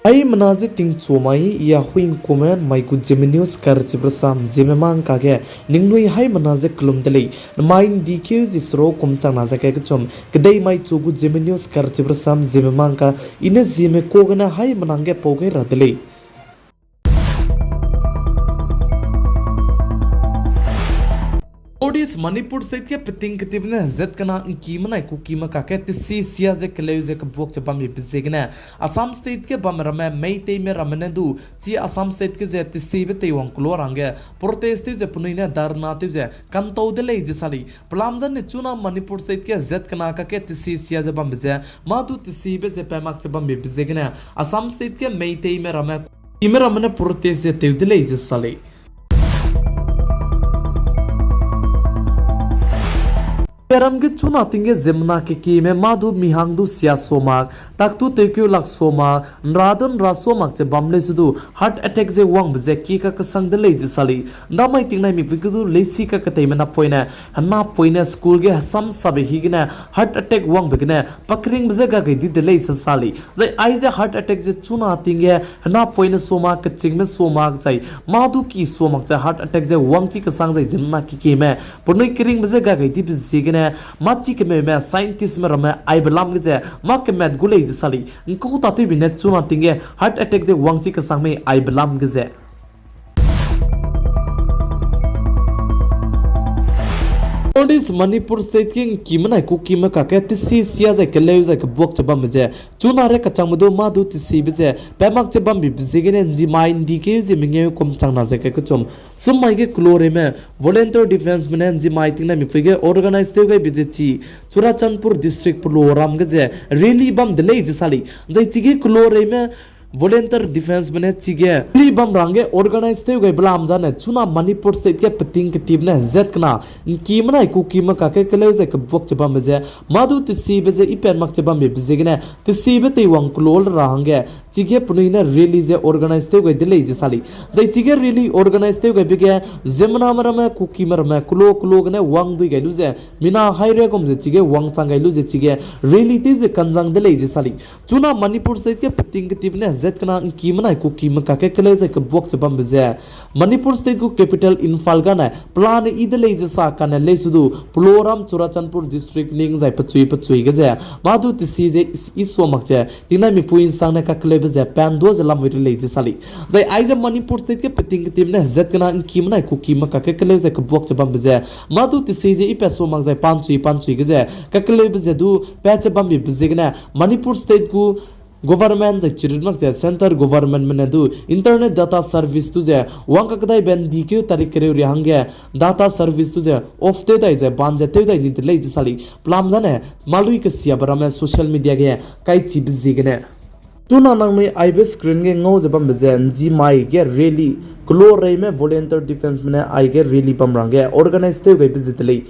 Ai manaje ting chomai ya huing komen mai ku Geminius karchibrasam Zememang kage ningnui hai manaje klumdele main dikyu jisro kumchang na jake kchom kedai mai chugu Geminius karchibrasam Zememang ka ine Zeme kogana hai manange poge radele Odis Manipur state ke peting ketibne zet kana kima ku kima ka ke tisi sia ze keleuze ke bok chapam bizegna Assam state ke bamrame meite me ramane du chi Assam state ke ze tisi be te wang klorange protest je punina darna te je kanto de le je sali plamjan ne chuna Manipur state ke zet kana ka ke tisi sia je bam bize ma du tisi be je pamak chapam bizegna Assam state ke meite me ramane protest je te de le je sali Peramge chuna tinge zemna ke ki me madu mihangdu sia somak taktu tekyu lak soma nradon rasomak che bamle sudu heart attack je wang bje ki ka kasang de leji sali ndamai tingnai mi vigudu lesi ka katei mena poina hanna poina school ge sam sabe higna heart attack wang begna pakring bje ga ge di de leji sali jai ai je heart attack je chuna tinge hanna poina soma ka chingme somak jai madu ki somak je heart attack je wang chi kasang jai zemna ki me ponoi kring bje ga ge di bje machi ke me scientist me rame ai belam ge ma ke met gulei je sali ko ta te binet chuma tinge heart attack je wangchi ka sang me ai belam ge Odis Manipur state king kimana ku kima ka ke tisi sia za keleu za ke bok chabam je chuna re kachang mudo madu tisi beje pemak chabam bi bizigene ji main dike ji minge kom chang na za ke chom sumai ge klore me volunteer defense men ji mai ting na mi fige organize te ge bije chi Churachandpur district puloram ge je really bam delay je sali jai chi ge klore me volunteer defense mane chige li bam range organize te gai blam jane chuna Manipur state ke pating ke tibne zet kana ki mana ku ki ma ka ke kele ze ke bok chaba meje madu ti si beje ipen mak chaba me bizigene ti si be te wang klol range chige punina really je organize te gai dile je sali jai chige really organize te gai bige zemna marama ku ki marama kulo gane wang dui gai lu je mina haire gom je chige wang chang gai lu je chige really te je kanjang dile je sali chuna Manipur state ke pating ke tibne zet kana kimana ku kim ka ke kele ze ke bok chabam beje Manipur state ku capital Imphal gana plan idle je sa kana le sudu Puloram Churachandpur district ning jai pachui ge je madu ti si je iso mak je tina mi puin sang na ka kele beje pan do je lam le je sali jai ai je Manipur state ke pating tim ne zet kana kimana ku kim ka ke kele ze ke bok chabam beje madu ti si je ipe so mak jai panchui ge je ka kele beje du pa chabam bi beje gna Manipur state ku government je chirumak je center government mene du internet data service tu je wang ka kadai ben dikyu tarik kere ri hangge data service tu je off te dai je ban je te dai ni le je sali plam jane malui ke sia barame social media ge kai chi busy gene tuna nang me ibe screen ge ngo je bam je ji mai ge really klo rei me volunteer defense mene ai ge really bam rang ge organize te ge busy te le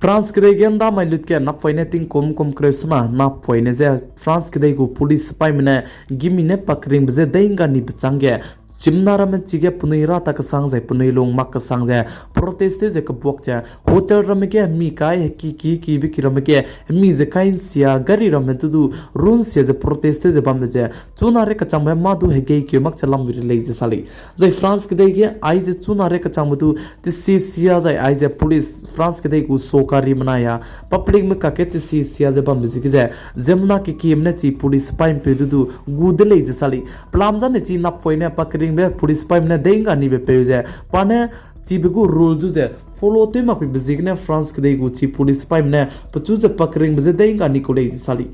France kede genda mai lut ke na poine ting kom kresna na poine je France kede go police pai mine gimine pakring bje deinga ni bchange chimnara me chige punira tak sang jai punai long mak sang jai protest je ka bok cha hotel ram ke mi kai ki bi kiram ke mi je kain sia gari ram tu du run se je protest je bam je chuna re ka cham ma du he ge ke mak chalam vi le je sali jai France ke de ge ai je chuna re ka cham du ti si sia jai ai je police France ke de ku sokari manaya public me ka ke ti si sia je bam je ke zemna ke ki emne chi police paim pe du gudle je sali plam jan chi na poine pakri be police paim na denga ni be peje pane chibigu rule ju je follow te mak be zigne France ke degu chi police paim na pachu je pakring be denga ni ko le sali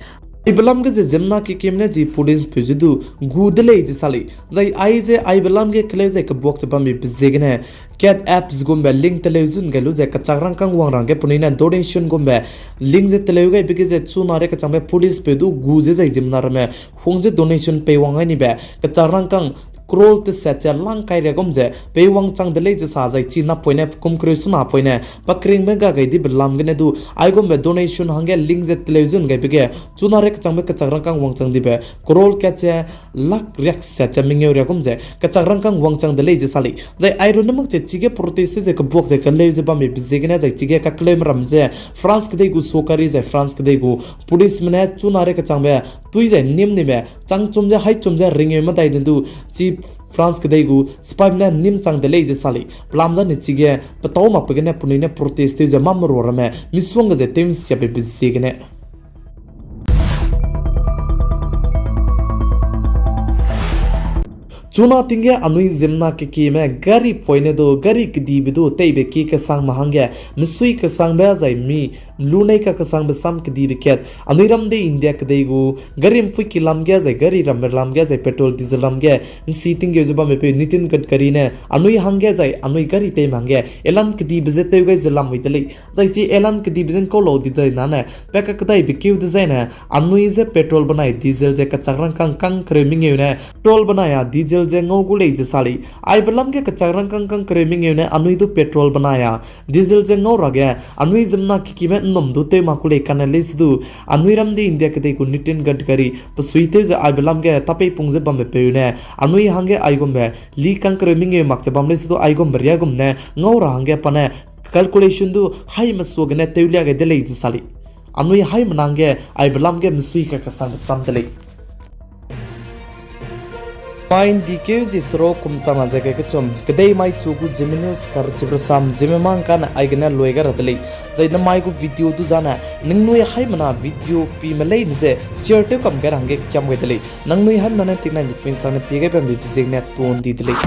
ibelam ge zemna ki kemne ji police peje du gudle je sali jai ai je ai belam ge kle je ka bok chapam be zigne cat apps gombe link television gelu je ka chagrang kang wang rang ge punina donation gombe link je television ge bige je chuna re ka chambe police pe du gu je jai zemna re me hong je donation pe wang ai ni be ka chagrang kang crol te set cha lang kai re gom je pe wang chang de le je sa jai chi na poine kum kre su na poine pakring me ga gai di belam gene du ai gom be donation hange link je television gai bege chuna re chang me ka chang rang kang wang chang di be crol ka che lak rek set cha mingeu re gom je ka chang rang kang wang chang de le je sali jai ai ro namak che chige protest je ka bok je ka le je ba me bise gene jai chige ka claim ram je france ke de gu sokari je france ke de gu police mane chuna re ka chang be tui je nim ni me chang chum je hai chum je ring ma dai du chi France ke dai gu spamna nim chang de le je sali plamza ni chige pataw ma pegene punine protest je mamro rame miswang je tem sia be bise gene chuna tingge anui zimna ke ki me gari poine do gari kidi bidu teibe ki ka sang mahange misui ka sang ba zai mi lunai ka sang be sam kidi biket anui ram de india ke dei gu gari mpui ki lam ge zai gari ram ge zai petrol diesel lam ge si tingge juba me pe nitin gadkari ne anui hange zai anui gari te mange elan kidi bize te ge zelam mitali zai chi elan kidi bizen ko lo di zai na ne pe ka kadai bikiu de zai ne anui ze petrol banai diesel je ka changrang kang kreming ne petrol banaya diesel je ngau gu le je sali ai balam ke kacharang kang kreming ne anui du petrol banaya diesel je ngau ra ge anui jimna ki me nom du te ma ku le kan le su anui ram de india ke te ku nitin gadkari pasuite je ai balam ge tapai pung je bam pe ne anui hange ai gom be li kang kreming mak je bam le su ai gom ria gom ne ngau ra hange pane calculation du hai masu ge ne teulia ge de le je sali anui hai manange ai balam ge misui ka sam de le Main dikeu zisro kum chama jage ke chom kedai mai chugu Zeme kar chibrasam Zeme mang kan aigna loiga ratli jaina mai gu video du jana ningnui hai mana video pi malai je share te kam gar hange kyam gedli nangnui han nana tikna bitwin sana pige pam bi psig net ton didli